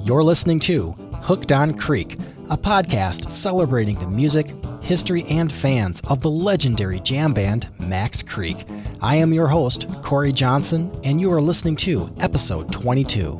You're listening to Hooked on Creek, a podcast celebrating the music, history, and fans of the legendary jam band Max Creek. I am your host, Korre Johnson, and you are listening to episode 22.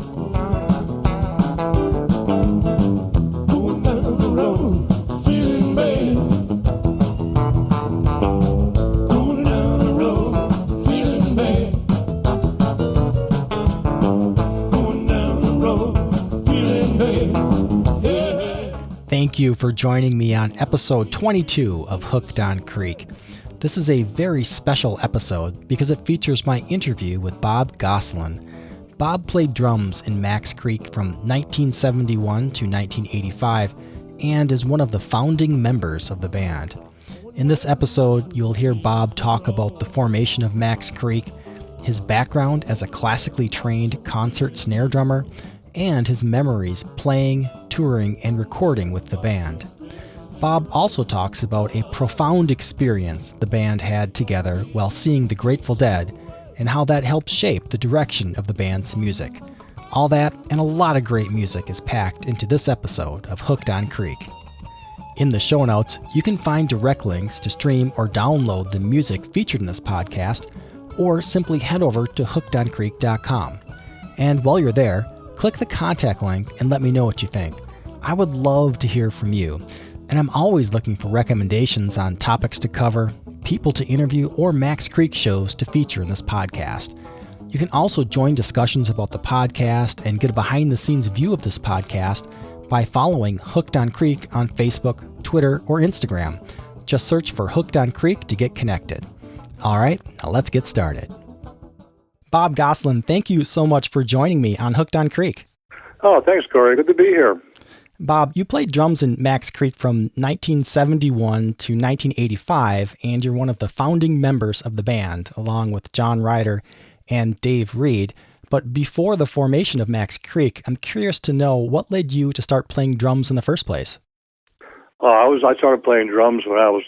Thank you for joining me on episode 22 of Hooked on Creek. This is a very special episode because it features my interview with Bob Gosselin. Bob played drums in Max Creek from 1971 to 1985 and is one of the founding members of the band. In this episode, you'll hear Bob talk about the formation of Max Creek, his background as a classically trained concert snare drummer, and his memories playing, touring, and recording with the band. Bob also talks about a profound experience the band had together while seeing the Grateful Dead and how that helped shape the direction of the band's music. All that and a lot of great music is packed into this episode of Hooked on Creek. In the show notes, you can find direct links to stream or download the music featured in this podcast, or simply head over to hookedoncreek.com. And while you're there, click the contact link and let me know what you think. I would love to hear from you, and I'm always looking for recommendations on topics to cover, people to interview, or Max Creek shows to feature in this podcast. You can also join discussions about the podcast and get a behind-the-scenes view of this podcast by following Hooked on Creek on Facebook, Twitter, or Instagram. Just search for Hooked on Creek to get connected. All right, now let's get started. Bob Gosselin, thank you so much for joining me on Hooked on Creek. Oh, thanks, Korre. Good to be here. Bob, you played drums in Max Creek from 1971 to 1985, and you're one of the founding members of the band, along with John Ryder and Dave Reed. But before the formation of Max Creek, I'm curious to know what led you to start playing drums in the first place? I started playing drums when I was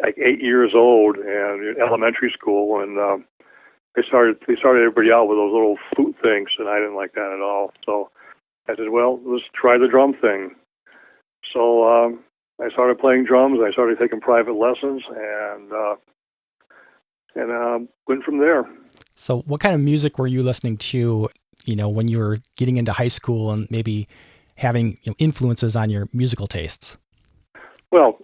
like 8 years old and in elementary school, and they started everybody out with those little flute things, and I didn't like that at all. So I said, well, let's try the drum thing. So I started playing drums. I started taking private lessons, and went from there. So what kind of music were you listening to, when you were getting into high school and maybe having influences on your musical tastes? Well,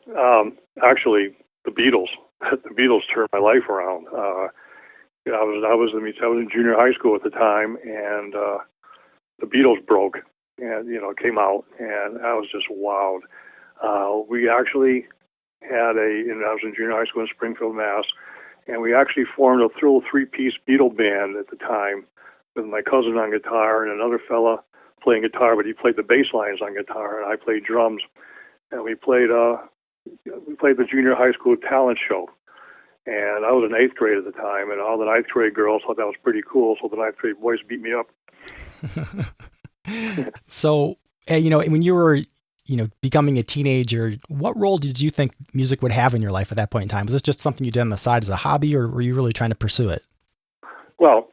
actually, the Beatles. The Beatles turned my life around. I was in junior high school at the time, and the Beatles broke, and came out, and I was just wowed. We actually had I was in junior high school in Springfield, Mass, and we actually formed a three-piece Beatle band at the time with my cousin on guitar and another fella playing guitar, but he played the bass lines on guitar, and I played drums, and we played the junior high school talent show. And I was in 8th grade at the time, and all the 9th grade girls thought that was pretty cool, so the 9th grade boys beat me up. So, when you were, becoming a teenager, what role did you think music would have in your life at that point in time? Was this just something you did on the side as a hobby, or were you really trying to pursue it? Well,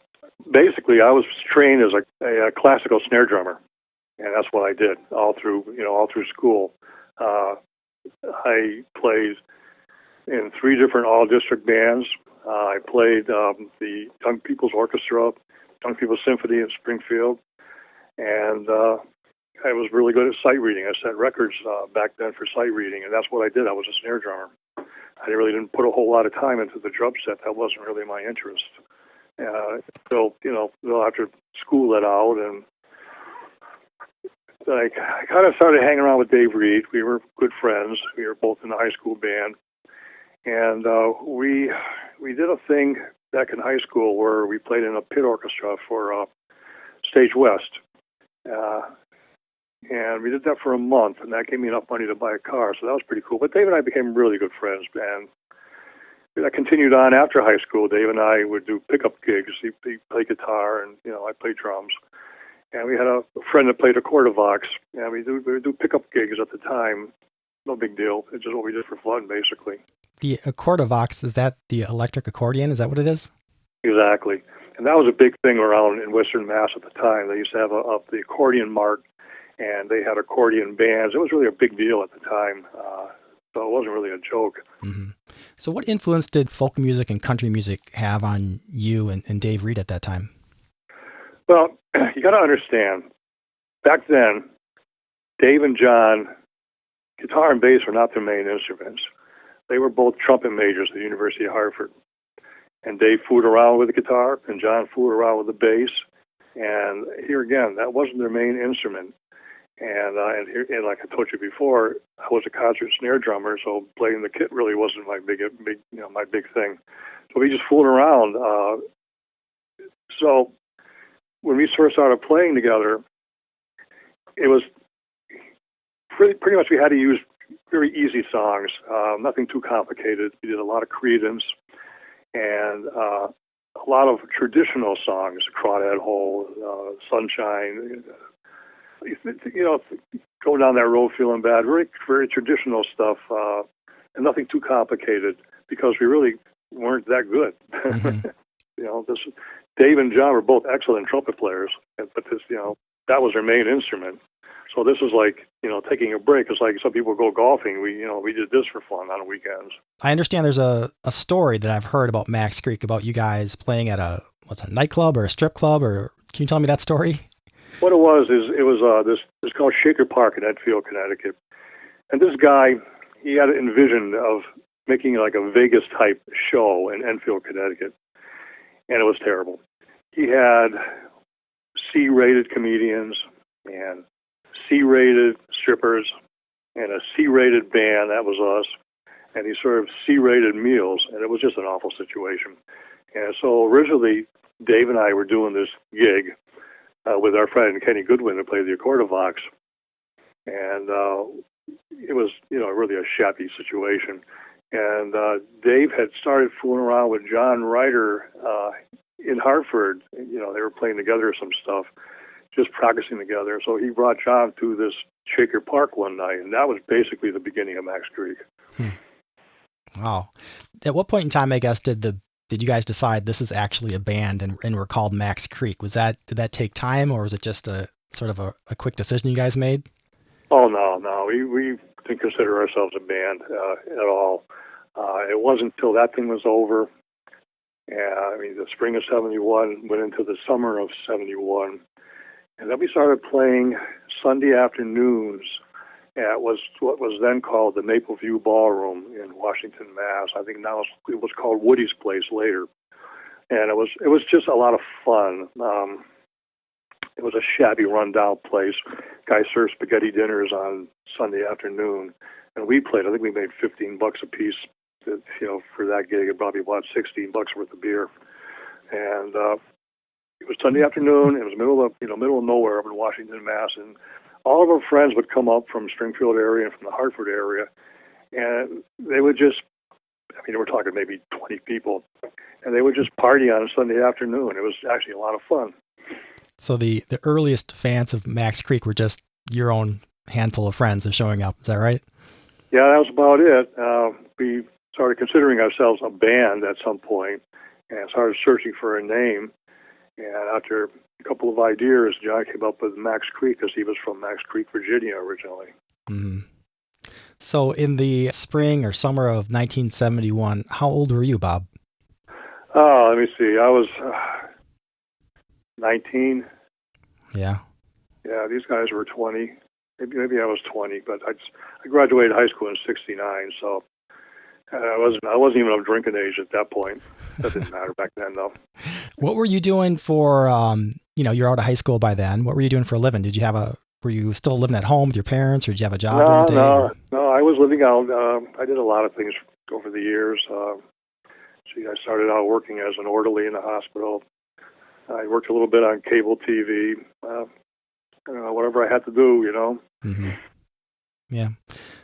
basically, I was trained as a classical snare drummer, and that's what I did all through school. I played in 3 different all-district bands. I played the Young People's Orchestra, Young People's Symphony in Springfield, and I was really good at sight reading. I set records back then for sight reading, and that's what I did. I was a snare drummer. I really didn't put a whole lot of time into the drum set. That wasn't really my interest. So, after school let out, and I kind of started hanging around with Dave Reed. We were good friends. We were both in the high school band. And we did a thing back in high school where we played in a pit orchestra for Stage West. And we did that for a month, and that gave me enough money to buy a car, so that was pretty cool. But Dave and I became really good friends, and that continued on after high school. Dave and I would do pickup gigs. He played guitar, and I played drums. And we had a friend that played a Korre, and we would do pickup gigs at the time. No big deal. It's just what we did for fun, basically. The Korre, is that the electric accordion? Is that what it is? Exactly. And that was a big thing around in Western Mass at the time. They used to have the accordion mart, and they had accordion bands. It was really a big deal at the time, so it wasn't really a joke. Mm-hmm. So what influence did folk music and country music have on you and Dave Reed at that time? Well, you got to understand, back then, Dave and John, guitar and bass were not their main instruments. They were both trumpet majors at the University of Hartford. And Dave fooled around with the guitar, and John fooled around with the bass. And here again, that wasn't their main instrument. And like I told you before, I was a concert snare drummer, so playing the kit really wasn't my big thing. So we just fooled around. So when we first started playing together, it was pretty much we had to use very easy songs, nothing too complicated. We did a lot of Creedence and a lot of traditional songs, Crawdad Hole, Sunshine, going down that road feeling bad, very, very traditional stuff, and nothing too complicated because we really weren't that good. Mm-hmm. Dave and John were both excellent trumpet players, but that was their main instrument. So this was like, taking a break. It's like some people go golfing. We did this for fun on the weekends. I understand there's a story that I've heard about Max Creek, about you guys playing at a nightclub or a strip club, or can you tell me that story? What it was this called Shaker Park in Enfield, Connecticut. And this guy, he had an envision of making like a Vegas type show in Enfield, Connecticut. And it was terrible. He had C-rated comedians and C-rated strippers and a C-rated band, that was us, and he served C-rated meals, and it was just an awful situation. And so originally, Dave and I were doing this gig with our friend Kenny Goodwin, who played the Accordovox, and it was, really a shabby situation. And Dave had started fooling around with John Ryder in Hartford. They were playing together some stuff, just practicing together. So he brought John to this Shaker Park one night, and that was basically the beginning of Max Creek. Wow. At what point in time, I guess, did you guys decide this is actually a band and we're called Max Creek? Did that take time, or was it just a sort of a quick decision you guys made? Oh, no. We didn't consider ourselves a band at all. It wasn't until that thing was over. The spring of 71 went into the summer of 71. And then we started playing Sunday afternoons at what was then called the Maple View Ballroom in Washington, Mass. I think now it was called Woody's Place later. And it was just a lot of fun. It was a shabby, rundown place. Guys served spaghetti dinners on Sunday afternoon. And we played, I think we made $15 a piece, for that gig. It probably bought $16 worth of beer. And it was Sunday afternoon. It was middle of nowhere up in Washington, Mass. And all of our friends would come up from Springfield area and from the Hartford area. And they would just, we're talking maybe 20 people. And they would just party on a Sunday afternoon. It was actually a lot of fun. So the earliest fans of Max Creek were just your own handful of friends of showing up. Is that right? Yeah, that was about it. We started considering ourselves a band at some point and started searching for a name. And after a couple of ideas, John came up with Max Creek because he was from Max Creek, Virginia originally. Mm-hmm. So in the spring or summer of 1971, how old were you, Bob? Oh, let me see. I was 19. Yeah. Yeah, these guys were 20. Maybe I was 20, but I graduated high school in '69, so I wasn't even of drinking age at that point. That didn't matter back then, though. What were you doing for? You're out of high school by then. What were you doing for a living? Were you still living at home with your parents, or did you have a job during the day? No. I was living out. I did a lot of things over the years. I started out working as an orderly in the hospital. I worked a little bit on cable TV. Whatever I had to do, Mm-hmm. Yeah.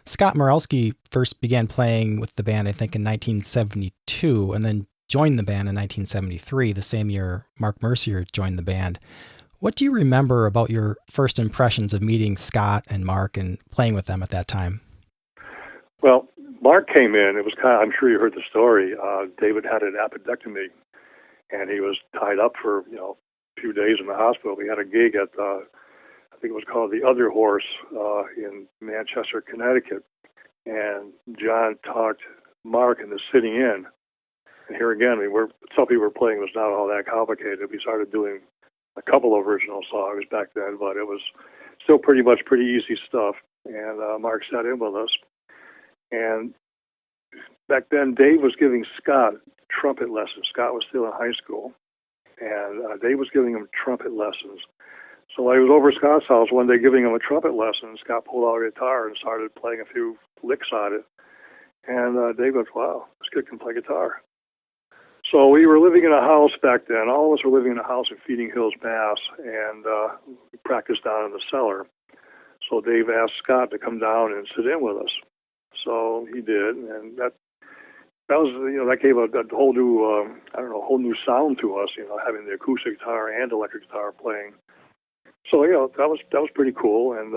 Scott Morelski first began playing with the band, I think, in 1972, and then joined the band in 1973, the same year Mark Mercier joined the band. What do you remember about your first impressions of meeting Scott and Mark and playing with them at that time? Well, Mark came in. It was I'm sure you heard the story. David had an appendectomy, and he was tied up for a few days in the hospital. We had a gig at I think it was called the Other Horse in Manchester, Connecticut, and John talked Mark into sitting in. And here again, some people were playing was not all that complicated. We started doing a couple of original songs back then, but it was still pretty easy stuff. And Mark sat in with us. And back then, Dave was giving Scott trumpet lessons. Scott was still in high school, and Dave was giving him trumpet lessons. So I was over at Scott's house one day giving him a trumpet lesson. Scott pulled out a guitar and started playing a few licks on it. And Dave goes, "Wow, this kid can play guitar." So we were living in a house back then. All of us were living in a house in Feeding Hills, Mass, and we practiced down in the cellar. So Dave asked Scott to come down and sit in with us. So he did, and that was that gave a whole new whole new sound to us. Having the acoustic guitar and electric guitar playing. So that was pretty cool, and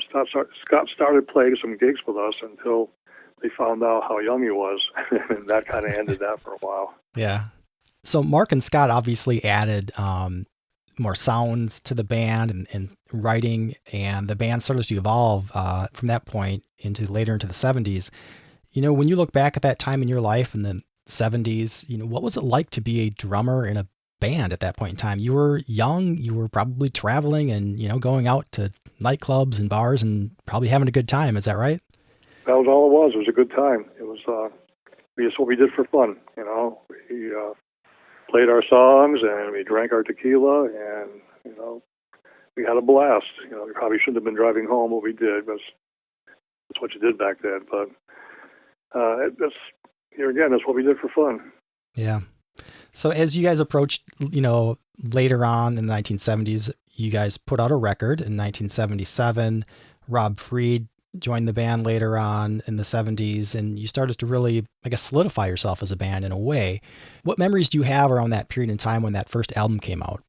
Scott started playing some gigs with us until they found out how young he was, and that kind of ended that for a while. Yeah. So Mark and Scott obviously added more sounds to the band and writing, and the band started to evolve from that point later into the 70s. When you look back at that time in your life in the 70s, what was it like to be a drummer in a band at that point in time? You were young, you were probably traveling and, going out to nightclubs and bars and probably having a good time. Is that right? That was all it was. It was a good time. It was just what we did for fun. We played our songs and we drank our tequila, and we had a blast. We probably shouldn't have been driving home, but we did. That's what you did back then. But that's what we did for fun. Yeah. So as you guys approached, later on in the 1970s, you guys put out a record in 1977. Rob Fried joined the band later on in the 70s, and you started to really, solidify yourself as a band in a way. What memories do you have around that period in time when that first album came out?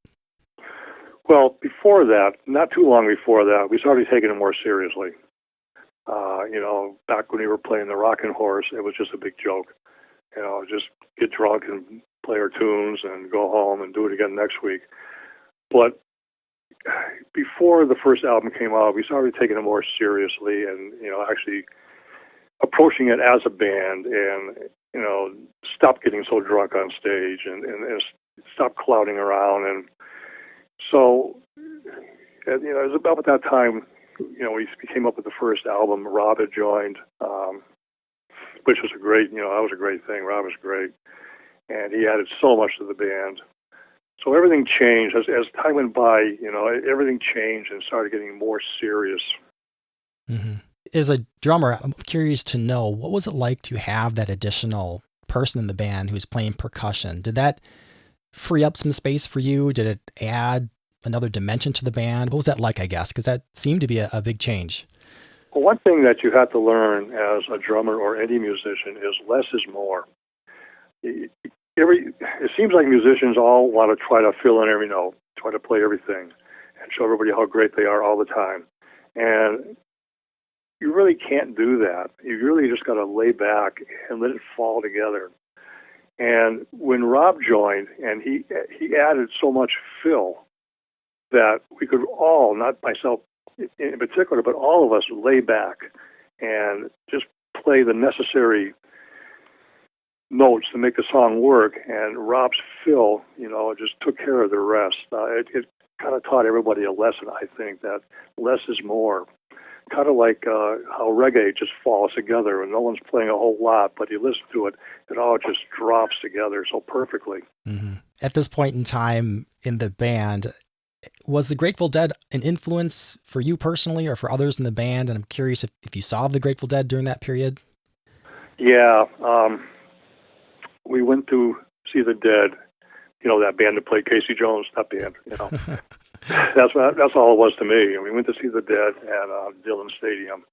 Well, before that, not too long before that, we started taking it more seriously. Back when we were playing the Rockin' Horse, it was just a big joke. Just get drunk and play our tunes and go home and do it again next week. But before the first album came out, we started taking it more seriously and, actually approaching it as a band and, stop getting so drunk on stage and stop clowning around. And so, it was about that time, we came up with the first album. Rob had joined, which was that was a great thing. Rob was great. And he added so much to the band. So everything changed. As time went by, everything changed and started getting more serious. Mm-hmm. As a drummer, I'm curious to know, what was it like to have that additional person in the band who's playing percussion? Did that free up some space for you? Did it add another dimension to the band? What was that like, I guess? Because that seemed to be a big change. Well, one thing that you have to learn as a drummer or any musician is less is more. It seems like musicians all want to try to fill in every note, try to play everything, and show everybody how great they are all the time. And you really can't do that. You really just got to lay back and let it fall together. And when Rob joined, and he added so much fill that we could all, not myself in particular, but all of us lay back and just play the necessary notes to make the song work, and Rob's fill, just took care of the rest. It kind of taught everybody a lesson, I think, that less is more. Kind of like how reggae just falls together and no one's playing a whole lot, but you listen to it, it all just drops together so perfectly. Mm-hmm. At this point in time in the band, was the Grateful Dead an influence for you personally or for others in the band? And I'm curious if you saw the Grateful Dead during that period. Yeah, we went to see the Dead, that band that played Casey Jones, that band, That's all it was to me. And we went to see the Dead at Dillon Stadium.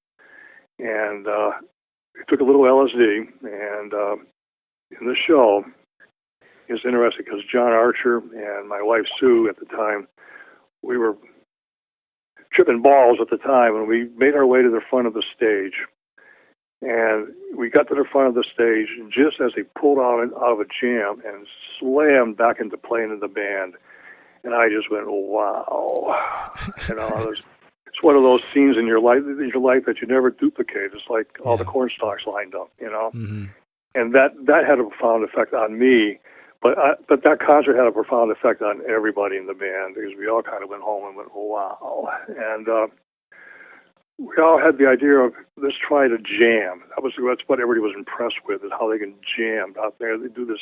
And we took a little LSD, and in the show, it's interesting because John Archer and my wife Sue at the time, we were tripping balls at the time, and we made our way to the front of the stage. And we got to the front of the stage, and just as they pulled out of a jam and slammed back into playing in the band, and I just went, oh, wow. It's one of those scenes in your life that you never duplicate. It's like all the corn stalks lined up, Mm-hmm. And that had a profound effect on me. But that concert had a profound effect on everybody in the band, because we all kind of went home and went, oh, wow. And we all had the idea of, let's try to jam. That's what everybody was impressed with, is how they can jam out there. They do this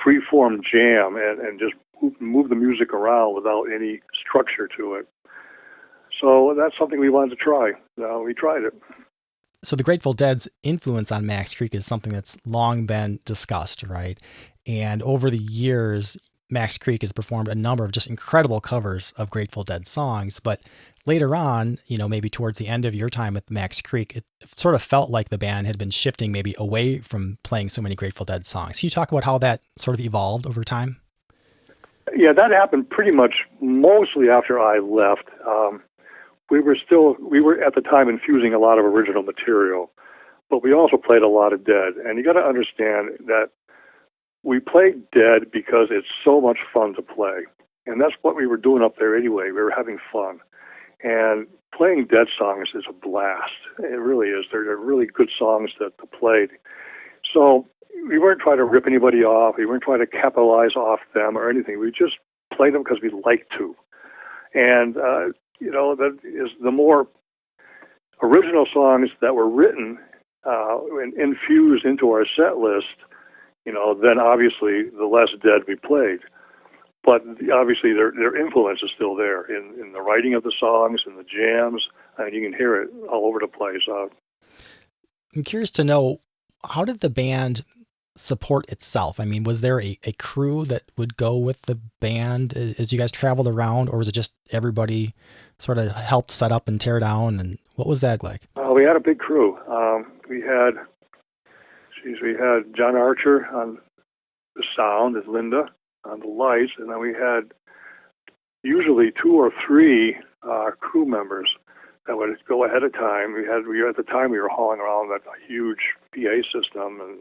free-form jam and just move the music around without any structure to it. So that's something we wanted to try. We tried it. So the Grateful Dead's influence on Max Creek is something that's long been discussed, right? And over the years, Max Creek has performed a number of just incredible covers of Grateful Dead songs. But later on, maybe towards the end of your time with Max Creek, it sort of felt like the band had been shifting maybe away from playing so many Grateful Dead songs. Can you talk about how that sort of evolved over time? Yeah, that happened pretty much mostly after I left. We were at the time infusing a lot of original material, but we also played a lot of Dead. And you got to understand that we played Dead because it's so much fun to play. And that's what we were doing up there anyway. We were having fun. And playing Dead songs is a blast. It really is. They're really good songs to play. So we weren't trying to rip anybody off. We weren't trying to capitalize off them or anything. We just played them because we liked to. And, that is the more original songs that were written and infused into our set list, then obviously the less Dead we played. But obviously their influence is still there in the writing of the songs and the jams, and you can hear it all over the place. I'm curious to know, how did the band support itself? I mean, was there a crew that would go with the band as you guys traveled around, or was it just everybody sort of helped set up and tear down? And what was that like? We had a big crew. We had John Archer on the sound, and Linda on the lights, and then we had usually 2 or 3 crew members that would go ahead of time. At the time we were hauling around a huge PA system, and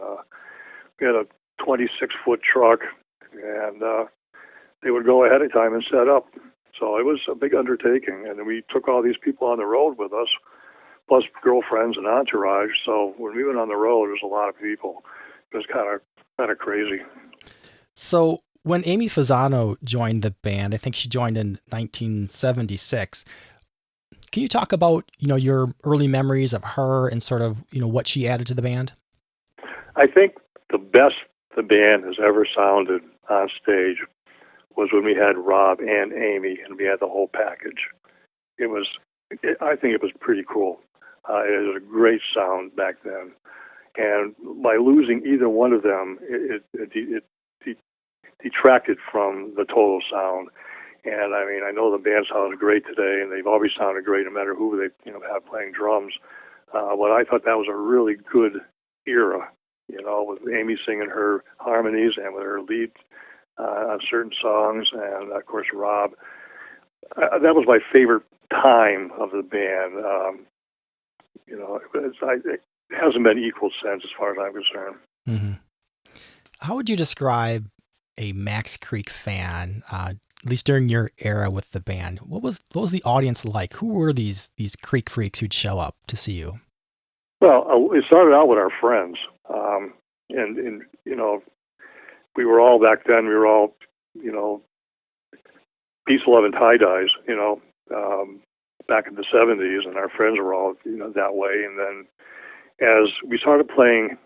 we had a 26-foot truck, and they would go ahead of time and set up. So it was a big undertaking, and we took all these people on the road with us, plus girlfriends and entourage. So when we went on the road, there was a lot of people. It was kind of crazy. So when Amy Fasano joined the band, I think she joined in 1976. Can you talk about, your early memories of her and sort of, what she added to the band? I think the best the band has ever sounded on stage was when we had Rob and Amy, and we had the whole package. I think it was pretty cool. It was a great sound back then. And by losing either one of them, it detracted from the total sound. And I mean, I know the band sounds great today, and they've always sounded great no matter who they have playing drums. But I thought that was a really good era, with Amy singing her harmonies and with her lead on certain songs, and of course Rob. That was my favorite time of the band. It hasn't been equal since, as far as I'm concerned. Mm-hmm. How would you describe a Max Creek fan, at least during your era with the band? What was the audience like? Who were these Creek freaks who'd show up to see you? Well, it started out with our friends, and we were all back then. We were all, peace, love, and tie-dyes. Back in the 70s, and our friends were all that way. And then as we started playing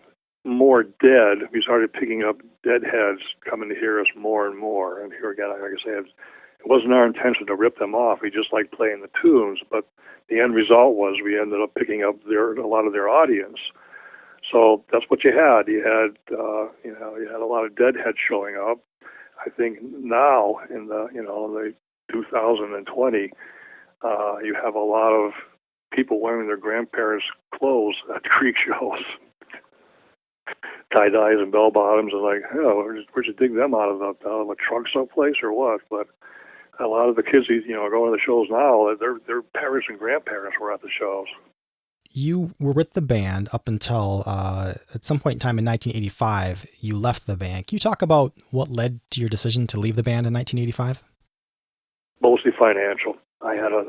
more Dead, we started picking up Deadheads coming to hear us more and more. And here again, like I said, it wasn't our intention to rip them off. We just liked playing the tunes, but the end result was we ended up picking up a lot of their audience. So that's what you had. You had a lot of Deadheads showing up. I think now in the 2020, you have a lot of people wearing their grandparents' clothes at Creek shows. Tie-dyes and bell-bottoms, and like, where'd you dig them out of a trunk someplace or what? But a lot of the kids, going to the shows now, their parents and grandparents were at the shows. you were with the band up until at some point in time in 1985, you left the band. Can you talk about what led to your decision to leave the band in 1985? Mostly financial. I had a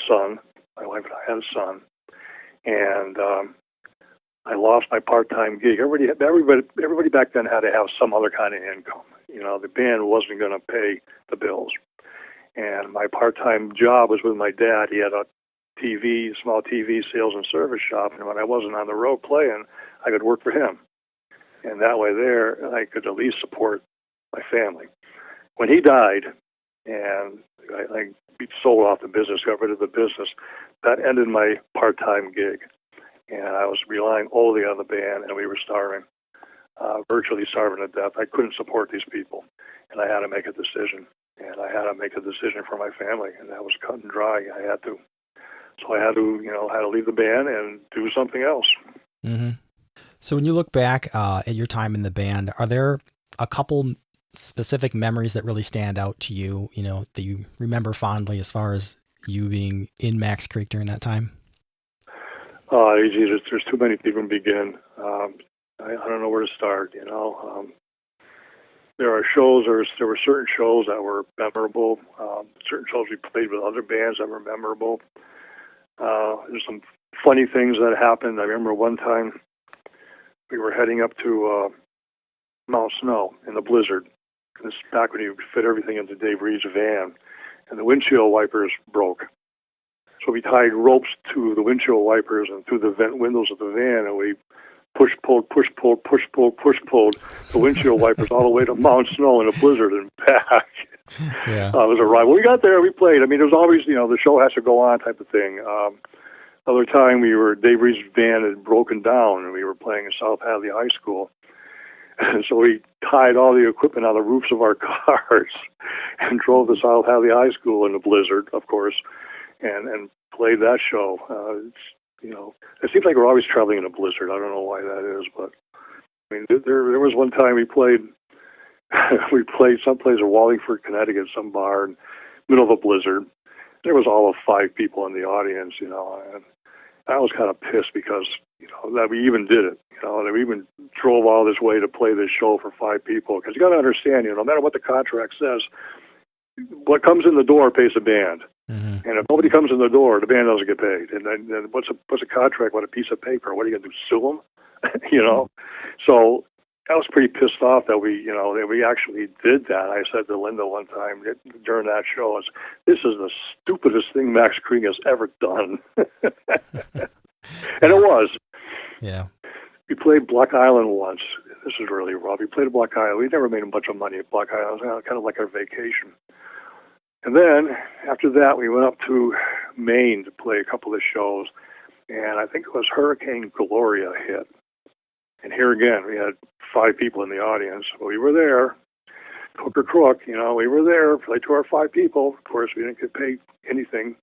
son. My wife and I had a son, and I lost my part-time gig. Everybody back then had to have some other kind of income. The band wasn't going to pay the bills, and my part-time job was with my dad. He had a small TV sales and service shop, and when I wasn't on the road playing, I could work for him, and that way there I could at least support my family. When he died, and I sold off the business, got rid of the business, that ended my part-time gig. And I was relying only on the band, and we were starving, virtually starving to death. I couldn't support these people, and I had to make a decision. And I had to make a decision for my family, and that was cut and dry. I had to. So I had to leave the band and do something else. Mm-hmm. So when you look back at your time in the band, are there a couple specific memories that really stand out to you, that you remember fondly as far as you being in Max Creek during that time? There's too many to even begin. I don't know where to start. There were certain shows that were memorable. Certain shows we played with other bands that were memorable. There's some funny things that happened. I remember one time we were heading up to Mount Snow in the blizzard. This is back when you fit everything into Dave Reed's van, and the windshield wipers broke. So we tied ropes to the windshield wipers and through the vent windows of the van, and we pulled the windshield wipers all the way to Mount Snow in a blizzard and back. Yeah. It was a ride. When we got there, we played. I mean, there's always, the show has to go on type of thing. Other time, Dave Reed's van had broken down, and we were playing in South Hadley High School. And so we tied all the equipment on the roofs of our cars and drove to South Hadley High School in the blizzard, of course, and played that show. It seems like we're always traveling in a blizzard. I don't know why that is, but I mean, there was one time we played someplace in Wallingford, Connecticut, some bar in the middle of a blizzard. There was all of 5 people in the audience, and I was kind of pissed because, that we even did it, that we even drove all this way to play this show for 5 people. Because you got to understand, no matter what the contract says, what comes in the door pays the band. Mm-hmm. And if nobody comes in the door, the band doesn't get paid. And then what's a contract? What, a piece of paper? What are you going to do, sue them? So I was pretty pissed off that we actually did that. I said to Linda one time during that show, "This is the stupidest thing Max Creek has ever done." And it was. Yeah. We played Block Island once. This is really rough. We played Block Island. We never made a bunch of money at Block Island. It was kind of like our vacation. And then after that, we went up to Maine to play a couple of shows. And I think it was Hurricane Gloria hit. And here again, we had 5 people in the audience. We were there, hook or crook, we were there, played to our 5 people. Of course, we didn't get paid anything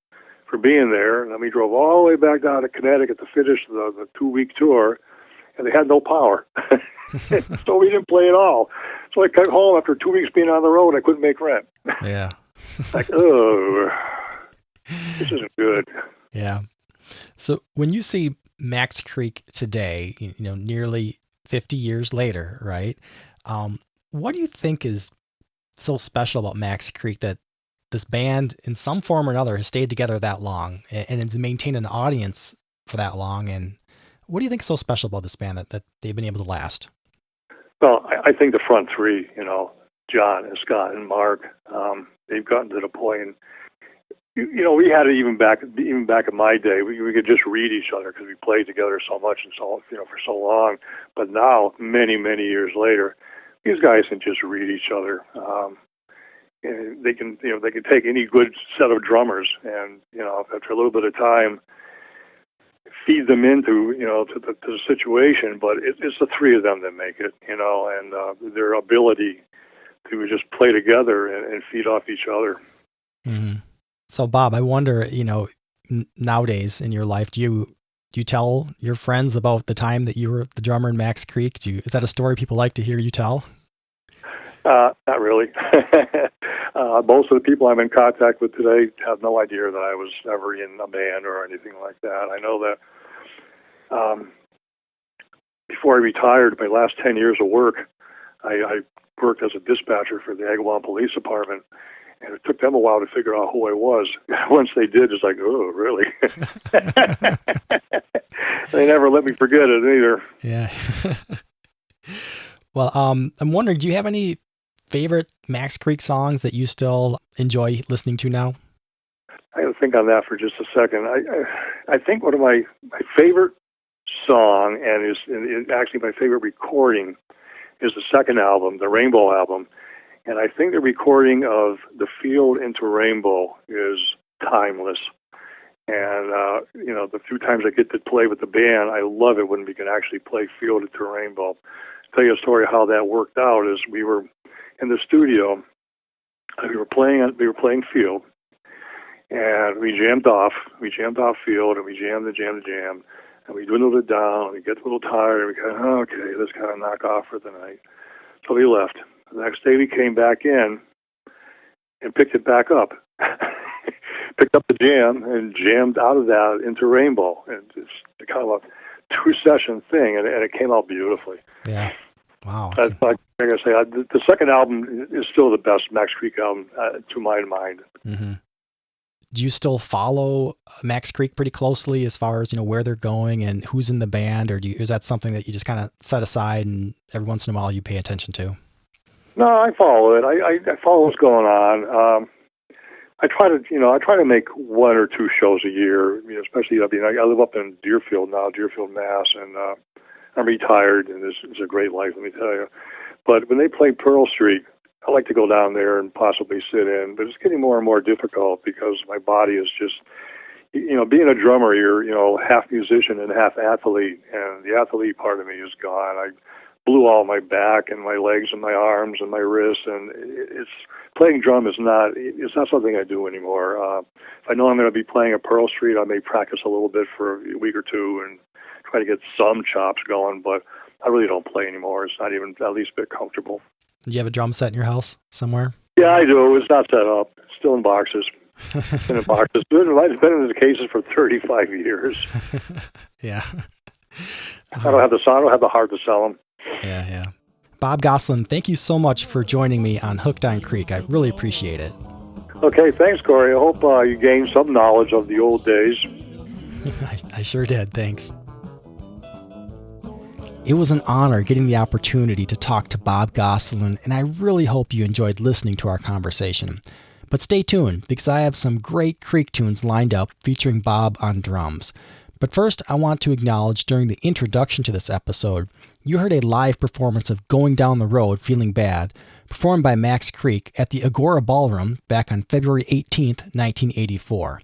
for being there. And then we drove all the way back down to Connecticut to finish the 2-week tour, and they had no power. So we didn't play at all. So I came home after 2 weeks being on the road. I couldn't make rent. Yeah. Like, oh, this isn't good. Yeah. So when you see Max Creek today, nearly 50 years later, right? What do you think is so special about Max Creek that this band, in some form or another, has stayed together that long and has maintained an audience for that long? And what do you think is so special about this band that they've been able to last? Well, I think the front 3, John and Scott and Mark, they've gotten to the point. We had it even back in my day. We could just read each other because we played together so much and so for so long. But now, many years later, these guys can just read each other. And they can take any good set of drummers and after a little bit of time, feed them into to the situation. But it's the 3 of them that make it. And their ability to just play together and feed off each other. Mm-hmm. So, Bob, I wonder, nowadays in your life, do you tell your friends about the time that you were the drummer in Max Creek? Is that a story people like to hear you tell? Not really. Most of the people I'm in contact with today have no idea that I was ever in a band or anything like that. I know that before I retired, my last 10 years of work, I worked as a dispatcher for the Agawam Police Department, and it took them a while to figure out who I was. Once they did, it's like, oh, really? They never let me forget it either. Yeah. Well, I'm wondering, do you have any favorite Max Creek songs that you still enjoy listening to now? I got to think on that for just a second. I think one of my favorite song, and is actually my favorite recording, is the second album, the Rainbow album. And I think the recording of The Field into Rainbow is timeless. And, the few times I get to play with the band, I love it when we can actually play Field into Rainbow. I'll tell you a story of how that worked out. Is we were in the studio, we were playing Field, and we jammed off Field, and we jammed the jam, and we dwindled it down, and we get a little tired, and we go, okay, let's kind of knock off for the night. So we left. The next day we came back in and picked it back up. Picked up the jam and jammed out of that into Rainbow. And it's kind of a two-session thing, and it came out beautifully. Yeah. Wow. Like I say, the second album is still the best Max Creek album, to my mind. Mm-hmm. Do you still follow Max Creek pretty closely as far as, where they're going and who's in the band, or is that something that you just kind of set aside and every once in a while you pay attention to? No, I follow it. I follow what's going on. I try to make one or two shows a year, especially, I live up in Deerfield now, Deerfield, Mass, and I'm retired, and it's a great life, let me tell you. But when they play Pearl Street, I like to go down there and possibly sit in, but it's getting more and more difficult because my body is just, being a drummer, you're, half musician and half athlete, and the athlete part of me is gone. I blew all my back and my legs and my arms and my wrists, and playing drum is not something I do anymore. If I know I'm going to be playing at Pearl Street, I may practice a little bit for a week or two and try to get some chops going, but I really don't play anymore. It's not even at least a bit comfortable. Do you have a drum set in your house somewhere? Yeah, I do. It's not set up. It's still in boxes. It's been in boxes. It's been in the cases for 35 years. Yeah. I don't have the heart to sell them. Yeah. Bob Gosselin, thank you so much for joining me on Hooked on Creek. I really appreciate it. Okay, thanks, Korre. I hope you gained some knowledge of the old days. I sure did. Thanks. It was an honor getting the opportunity to talk to Bob Gosselin, and I really hope you enjoyed listening to our conversation. But stay tuned, because I have some great Creek tunes lined up featuring Bob on drums. But first, I want to acknowledge during the introduction to this episode, you heard a live performance of Going Down the Road Feeling Bad, performed by Max Creek at the Agora Ballroom back on February 18th, 1984.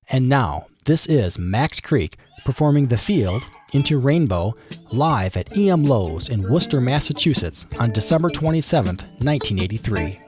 And now, this is Max Creek performing The Field into Rainbow live at E.M. Lowe's in Worcester, Massachusetts on December 27th, 1983.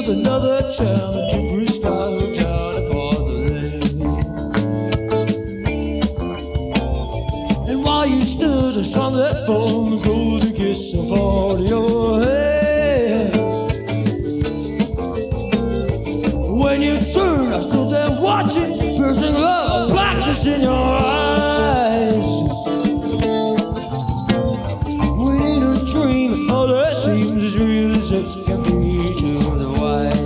Another child, a different style of California. And while you stood and strung that phone, the golden kiss of all your hair. When you turned, I stood there watching, piercing love, blackness in your eyes. When in a dream, all that seems as real as it can be to the wise.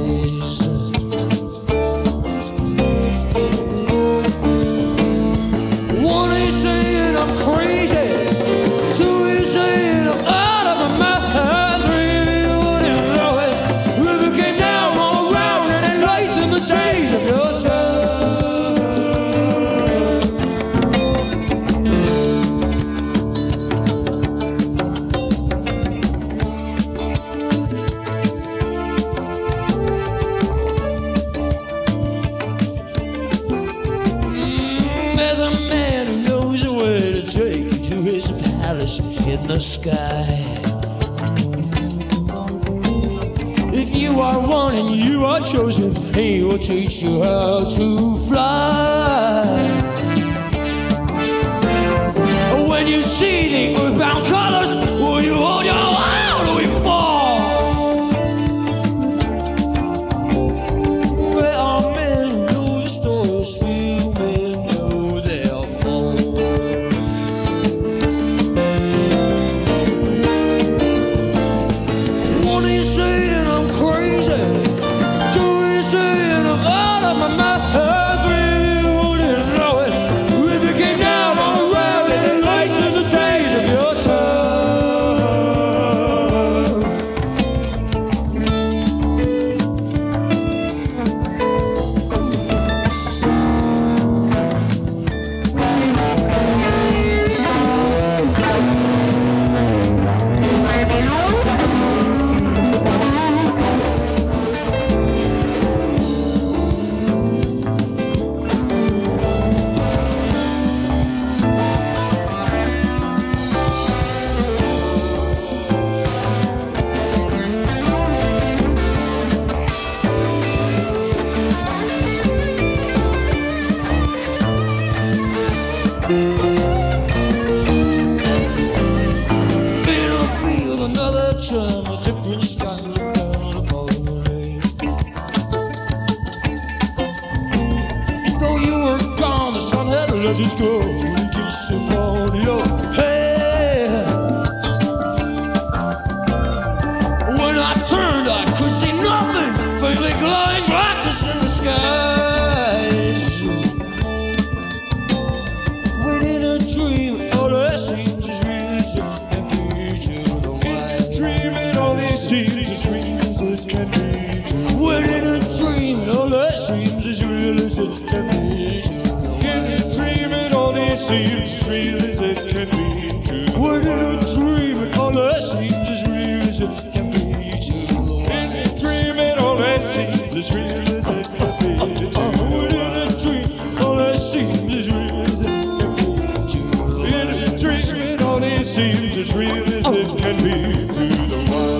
One is saying I'm crazy, two is saying I'm out of my mind, three wouldn't know it. River came down all around and it lightened the days of your time. in the sky. If you are one and you are chosen, he will teach you how to fly. When you see the earthbound colors, will you hold your wild or we fall? There are men who know the stories, few men know their fall. One is saying I'm crazy, two is saying I'm out of my mind, three wouldn't know it if you came down on the road and the lights in the days of your time. In a field, another term, a different sky, down upon the rain. Though you were gone, the sun had let us go. We kissed upon your head. When I turned, I could see nothing, faintly glowing blackness in the skies. When in a dream, all that seems as real as it can be to the wise. Dreaming all these seems as real as it can be to the wise. When in a dream, all that seems as real as it can be to the wise. In a dream, and all these seems as real as it can be to the wise. When in a dream, and all that seems as real as it can be to the wise. In a dream, and all that seems as real as it can be to the wise. When in a dream, all that seems as real as it can be to the wise. In a dream, and all that seems as real as it can be to the wise.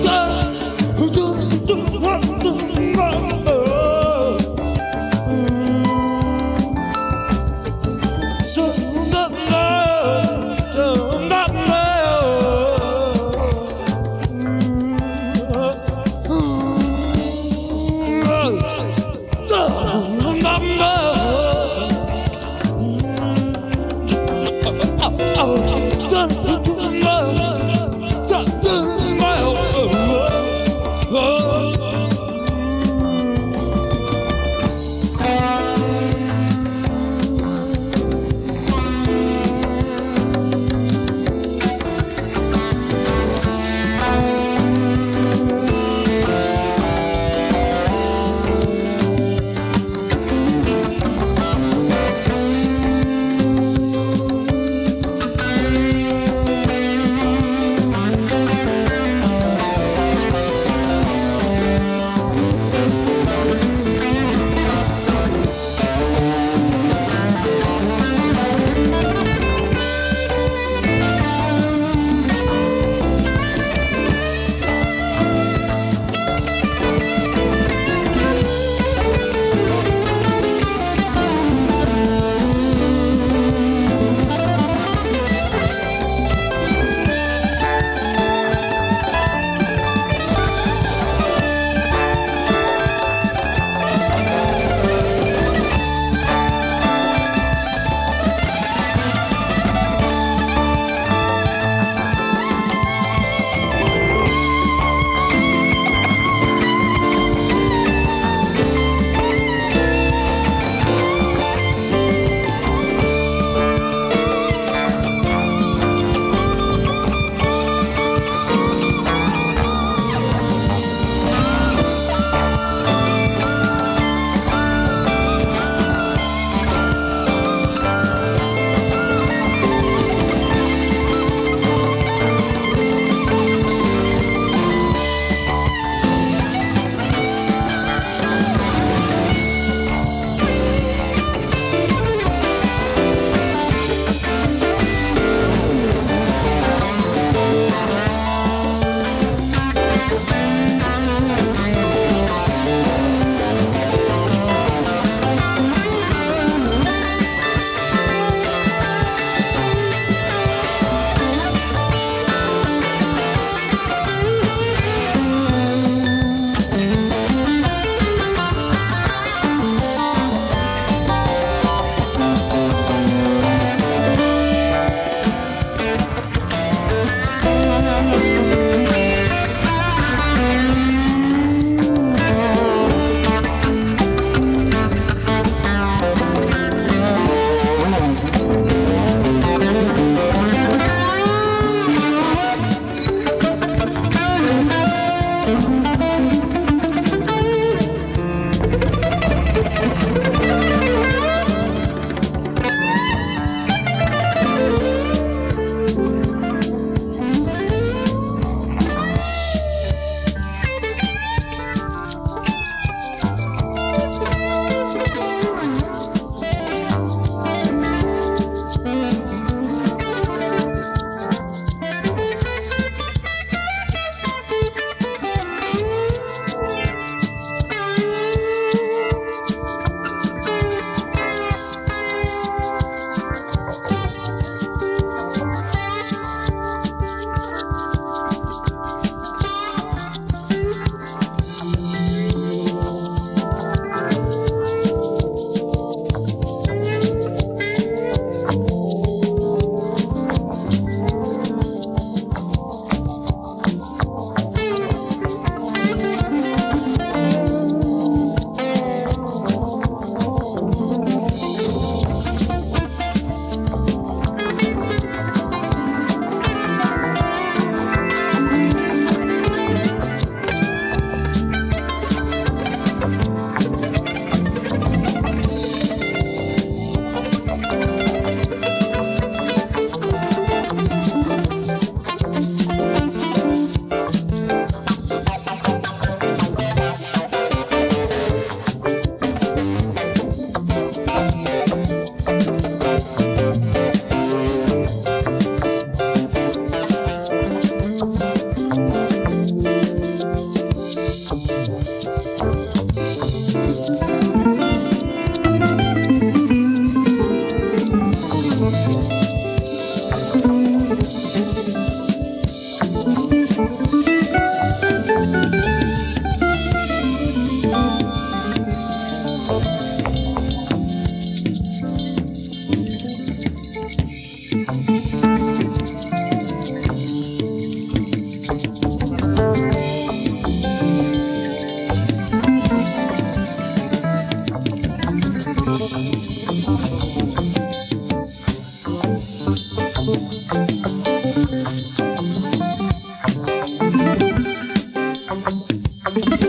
Thank you.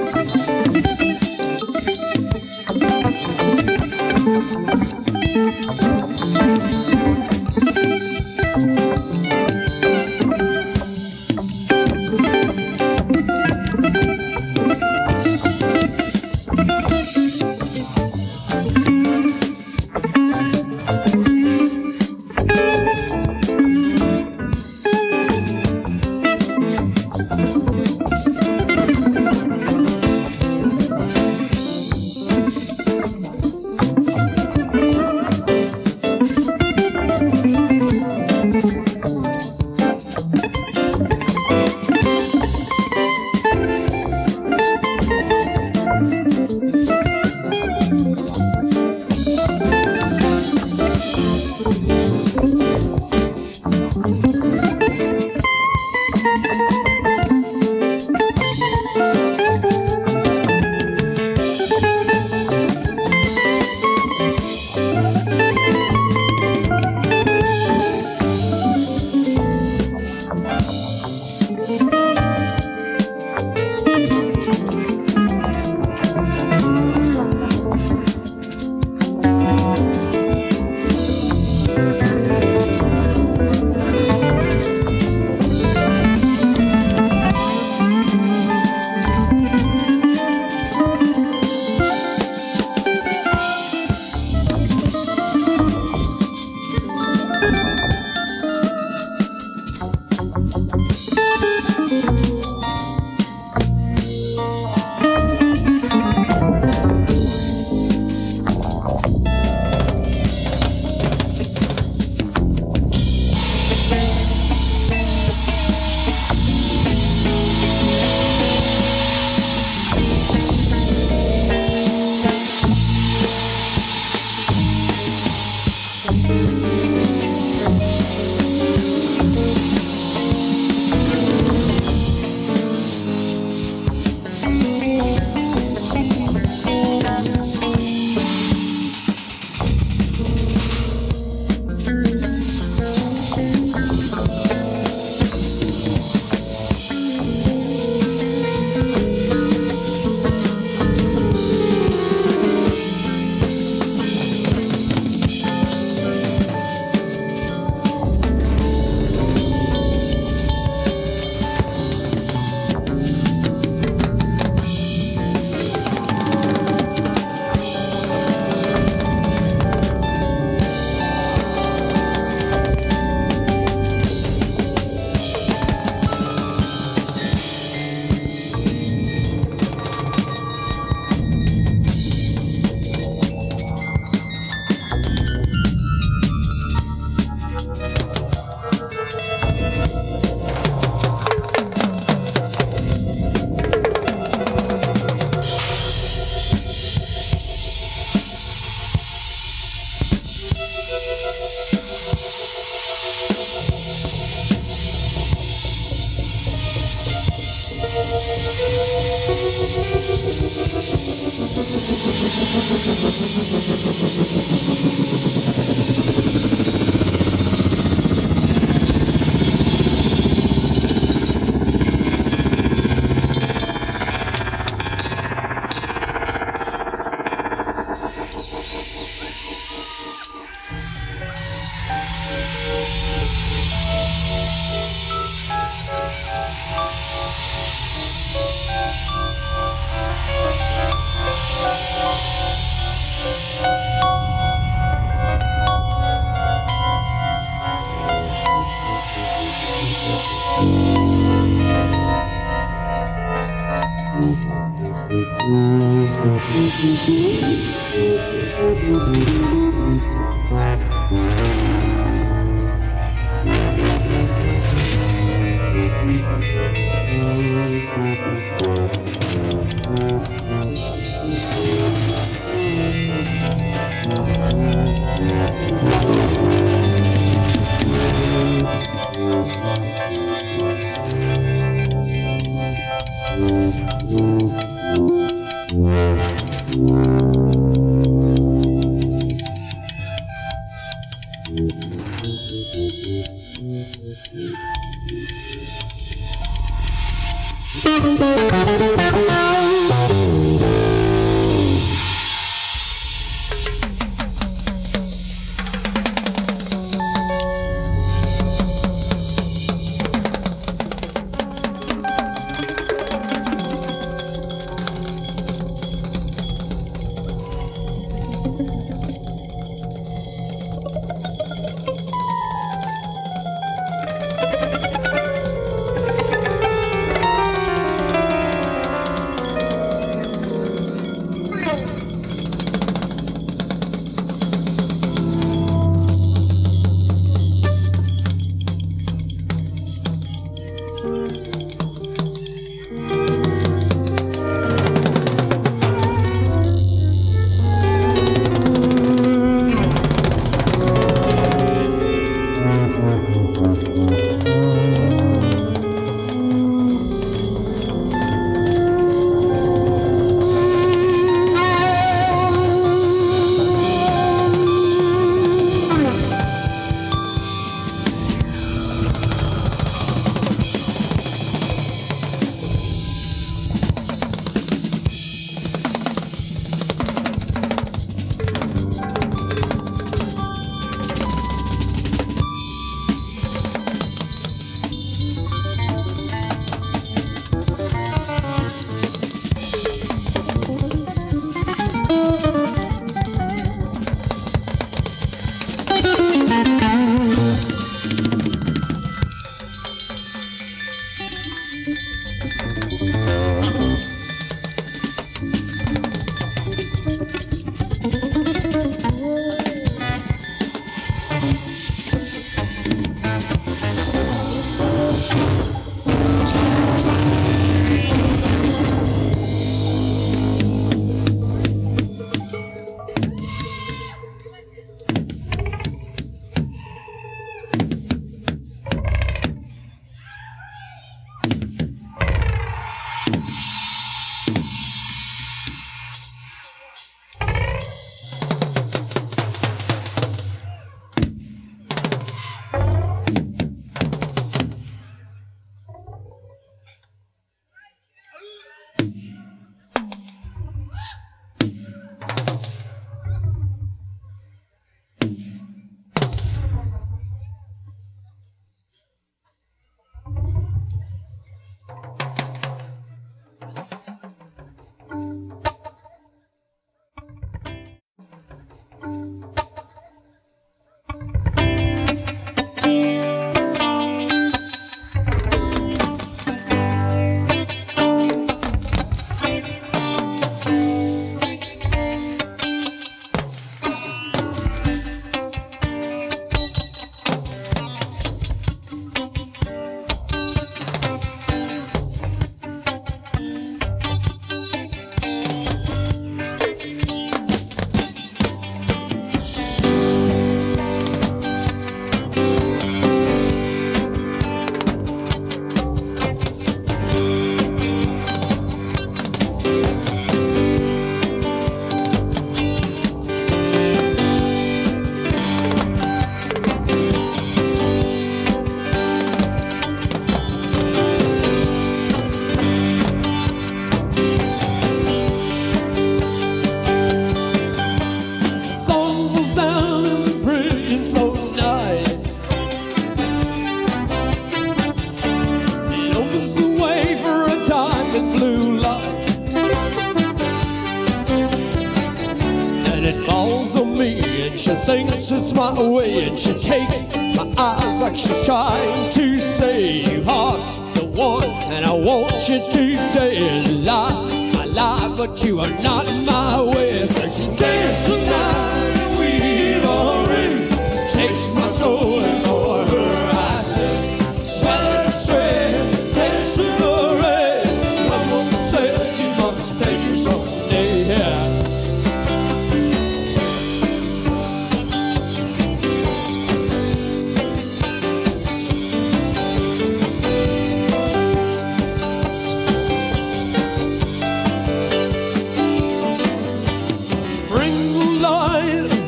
it falls on me, and she thinks it's my way, and she takes my eyes like she's trying to say, you are the one, and I want you today. Lie, I lie, but you are not my way. So she dances tonight, and we've already takes my soul, and for her I say, sweat, sweat, dance in the rain. Someone said you must take your soul today. Yeah.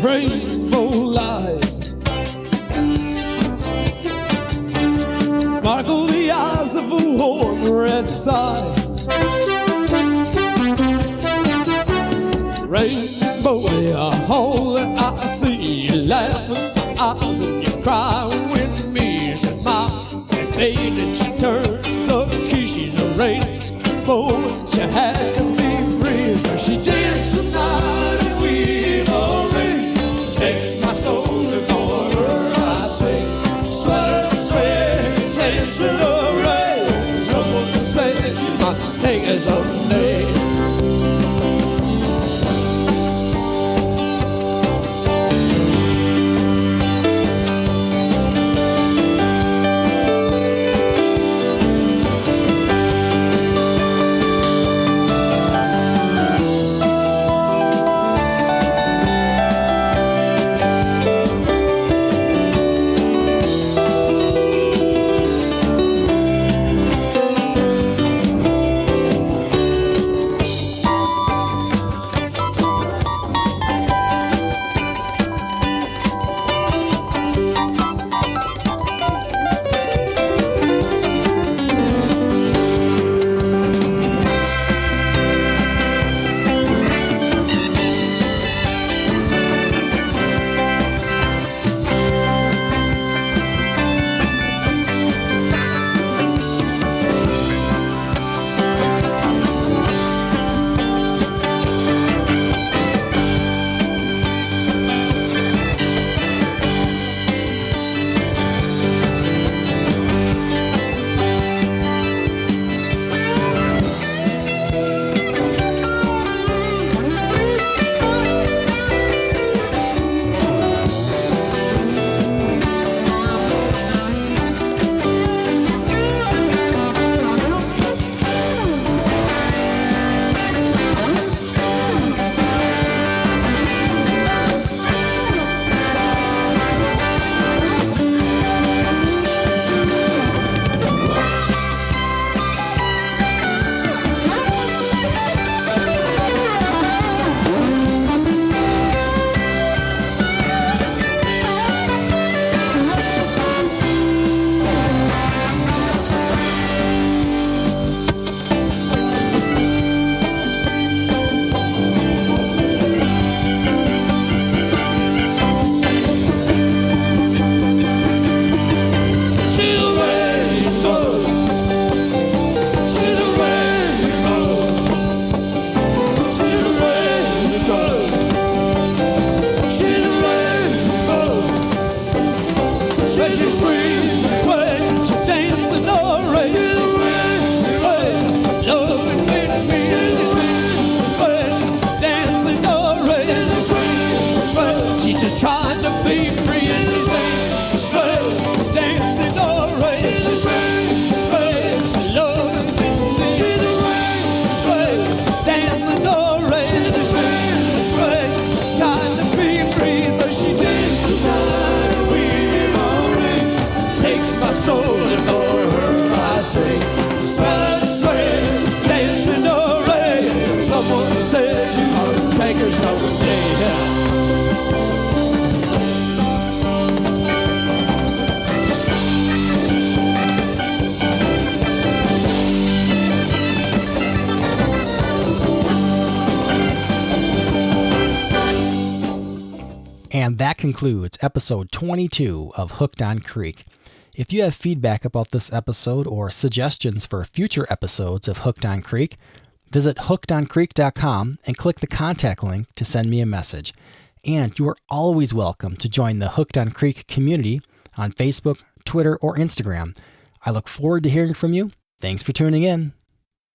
Rainbow lights sparkle the eyes of a warm red side. Rainbow, yeah, all that I see. You laugh with my eyes and you cry with me. She's my fate and she turns up the key. She's a rainbow and she had to be free. So she danced tonight and we've already take my soul before her I sing. Sweat, sweat, dance in the rain. Someone said you might take it someday. And that concludes episode 22 of Hooked on Creek. If you have feedback about this episode or suggestions for future episodes of Hooked on Creek, Visit hookedoncreek.com and click the contact link to send me a message. And you are always welcome to join the Hooked on Creek community on Facebook, Twitter, or Instagram. I look forward to hearing from you. Thanks for tuning in.